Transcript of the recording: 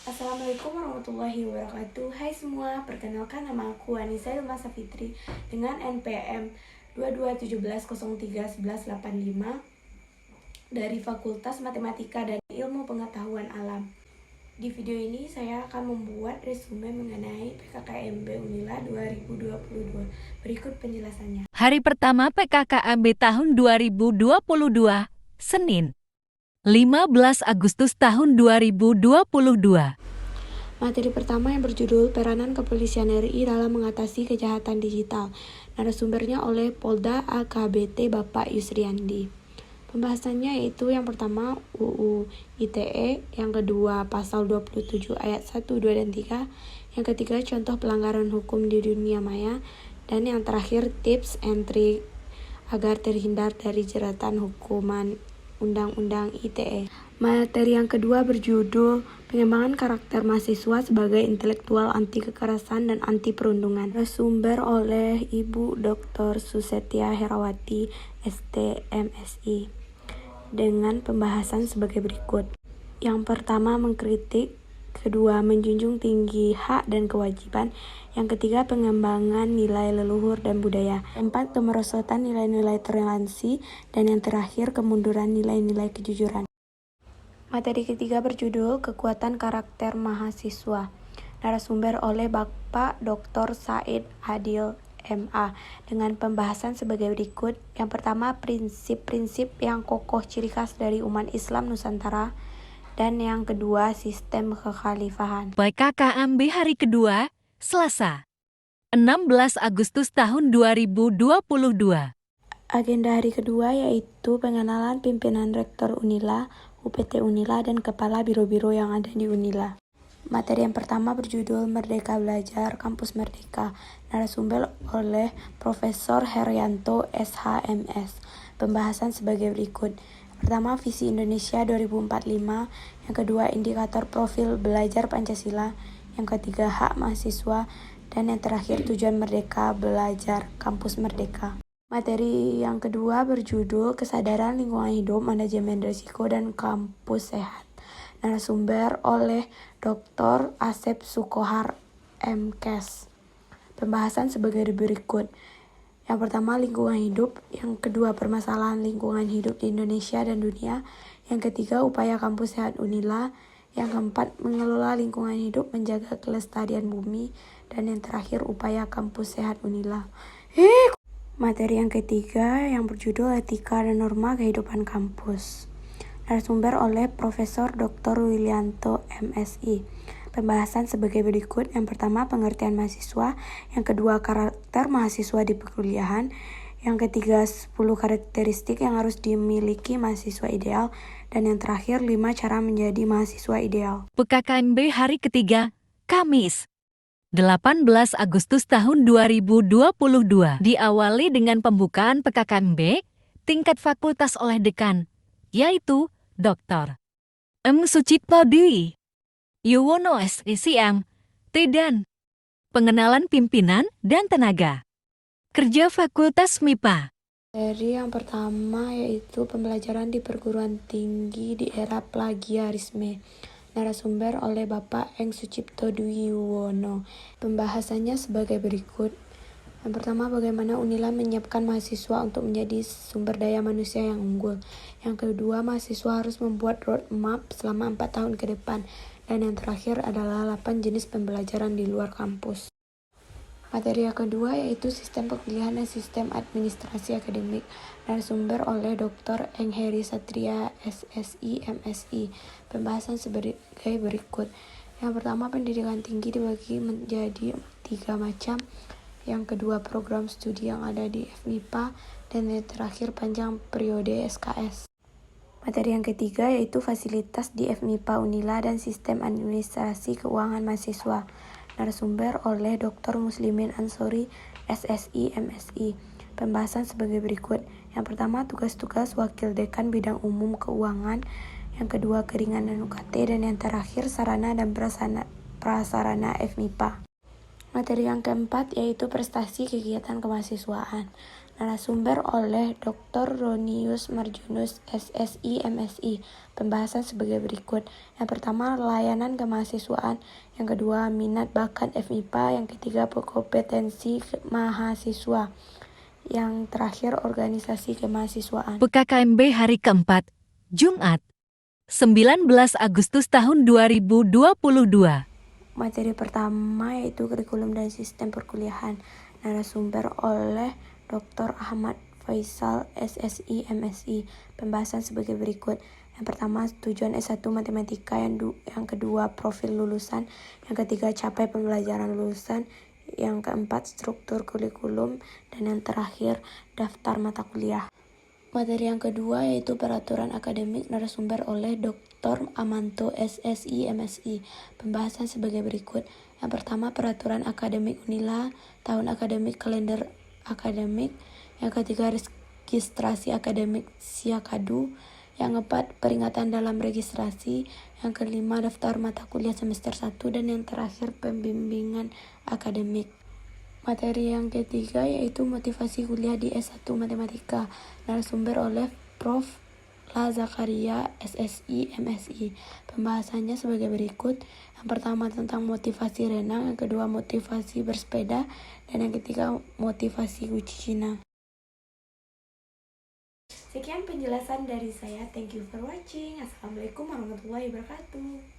Assalamualaikum warahmatullahi wabarakatuh. Hai semua, perkenalkan nama aku Anissa Ilma Safitri dengan NPM 2217031185 dari Fakultas Matematika dan Ilmu Pengetahuan Alam. Di video ini saya akan membuat resume mengenai PKKMB Unila 2022. Berikut penjelasannya. Hari pertama PKKMB tahun 2022, Senin, 15 Agustus tahun 2022. Materi pertama yang berjudul Peranan Kepolisian RI dalam Mengatasi Kejahatan Digital. Narasumbernya oleh Polda AKBT Bapak Yusriandi. Pembahasannya yaitu yang pertama UU ITE, yang kedua pasal 27 ayat 1, 2, dan 3, yang ketiga contoh pelanggaran hukum di dunia maya, dan yang terakhir tips and trick agar terhindar dari jeratan hukuman Undang-Undang ITE. Materi yang kedua berjudul Pengembangan Karakter Mahasiswa sebagai Intelektual Anti Kekerasan dan Anti Perundungan. Bersumber oleh Ibu Dr. Susetya Herawati, ST, MSI, dengan pembahasan sebagai berikut. Yang pertama mengkritik, kedua menjunjung tinggi hak dan kewajiban, yang ketiga pengembangan nilai leluhur dan budaya, keempat kemerosotan nilai-nilai toleransi, dan yang terakhir kemunduran nilai-nilai kejujuran. Materi ketiga berjudul Kekuatan Karakter Mahasiswa. Narasumber oleh Bapak Dr. Said Adil MA dengan pembahasan sebagai berikut. Yang pertama, prinsip-prinsip yang kokoh ciri khas dari umat Islam Nusantara, dan yang kedua, sistem kekhalifahan. PKKMB hari kedua, Selasa, 16 Agustus tahun 2022. Agenda hari kedua yaitu pengenalan pimpinan Rektor Unila, UPT Unila, dan Kepala Biro-Biro yang ada di Unila. Materi yang pertama berjudul Merdeka Belajar Kampus Merdeka. Narasumber oleh Profesor Herianto SHMS. Pembahasan sebagai berikut. Pertama, visi Indonesia 2045. Yang kedua, indikator profil belajar Pancasila. Yang ketiga, hak mahasiswa. Dan yang terakhir, tujuan Merdeka Belajar Kampus Merdeka. Materi yang kedua berjudul Kesadaran Lingkungan Hidup, Manajemen Risiko, dan Kampus Sehat. Narasumber oleh Dr. Asep Sukohar, MKes. Pembahasan sebagai berikut. Yang pertama, lingkungan hidup. Yang kedua, permasalahan lingkungan hidup di Indonesia dan dunia. Yang ketiga, upaya Kampus Sehat Unila. Yang keempat, mengelola lingkungan hidup, menjaga kelestarian bumi. Dan yang terakhir, upaya Kampus Sehat Unila. Materi yang ketiga yang berjudul Etika dan Norma Kehidupan Kampus. Narasumber oleh Profesor Dr. Willianto, MSI. Pembahasan sebagai berikut. Yang pertama, pengertian mahasiswa. Yang kedua, karakter mahasiswa di perkuliahan. Yang ketiga, 10 karakteristik yang harus dimiliki mahasiswa ideal. Dan yang terakhir, 5 cara menjadi mahasiswa ideal. PKKMB hari ketiga, Kamis, 18 Agustus tahun 2022. Diawali dengan pembukaan PKKMB tingkat fakultas oleh dekan, yaitu Dr. M. Sucipto Dwi Yuwono SECM, dan pengenalan pimpinan dan tenaga kerja Fakultas MIPA. Materi yang pertama yaitu pembelajaran di perguruan tinggi di era plagiarisme. Narasumber oleh Bapak Eng Sucipto Dwi Yuwono. Pembahasannya sebagai berikut. Yang pertama, bagaimana Unila menyiapkan mahasiswa untuk menjadi sumber daya manusia yang unggul. Yang kedua, mahasiswa harus membuat roadmap selama 4 tahun ke depan. Dan yang terakhir adalah 8 jenis pembelajaran di luar kampus. Materi yang kedua yaitu sistem perkuliahan dan sistem administrasi akademik. Narasumber oleh Dr. Eng Heri Satria, SSI, MSI. Pembahasan sebagai berikut. Yang pertama, pendidikan tinggi dibagi menjadi 3 macam. Yang kedua, program studi yang ada di FMIPA. Dan yang terakhir, panjang periode SKS. Materi yang ketiga yaitu fasilitas di FMIPA Unila dan sistem administrasi keuangan mahasiswa. Narasumber oleh Dr. Muslimin Ansori, SSI, MSI. Pembahasan sebagai berikut. Yang pertama, tugas-tugas wakil dekan bidang umum keuangan. Yang kedua, keringanan UKT. Dan yang terakhir, sarana dan prasarana FMIPA. Materi yang keempat yaitu prestasi kegiatan kemahasiswaan. Narasumber oleh Dr. Ronius Marjunus, SSI, MSI. Pembahasan sebagai berikut. Yang pertama, layanan kemahasiswaan. Yang kedua, minat bakat FMIPA. Yang ketiga, kompetensi mahasiswa. Yang terakhir, organisasi kemahasiswaan. PKKMB hari keempat, Jumat, 19 Agustus tahun 2022. Materi pertama yaitu kurikulum dan sistem perkuliahan. Narasumber oleh Dr. Ahmad Faisal, SSI, MSI. Pembahasan sebagai berikut. Yang pertama, tujuan S1 Matematika. Yang kedua, profil lulusan. Yang ketiga, capai pembelajaran lulusan. Yang keempat, struktur kurikulum. Dan yang terakhir, daftar mata kuliah. Materi yang kedua yaitu peraturan akademik. Narasumber oleh Dr. Amanto, SSI, MSI. Pembahasan sebagai berikut. Yang pertama, peraturan akademik Unila, tahun akademik, kalender akademik. Yang ketiga, registrasi akademik Siakadu. Yang keempat, peringatan dalam registrasi. Yang kelima, daftar mata kuliah semester 1. Dan yang terakhir, pembimbingan akademik. Materi yang ketiga yaitu motivasi kuliah di S1 Matematika. Narasumber oleh Prof. La Zakaria, SSI, MSI. Pembahasannya sebagai berikut. Yang pertama tentang motivasi renang, yang kedua motivasi bersepeda, dan yang ketiga motivasi uji Cina. Sekian penjelasan dari saya. Thank you for watching. Assalamualaikum warahmatullahi wabarakatuh.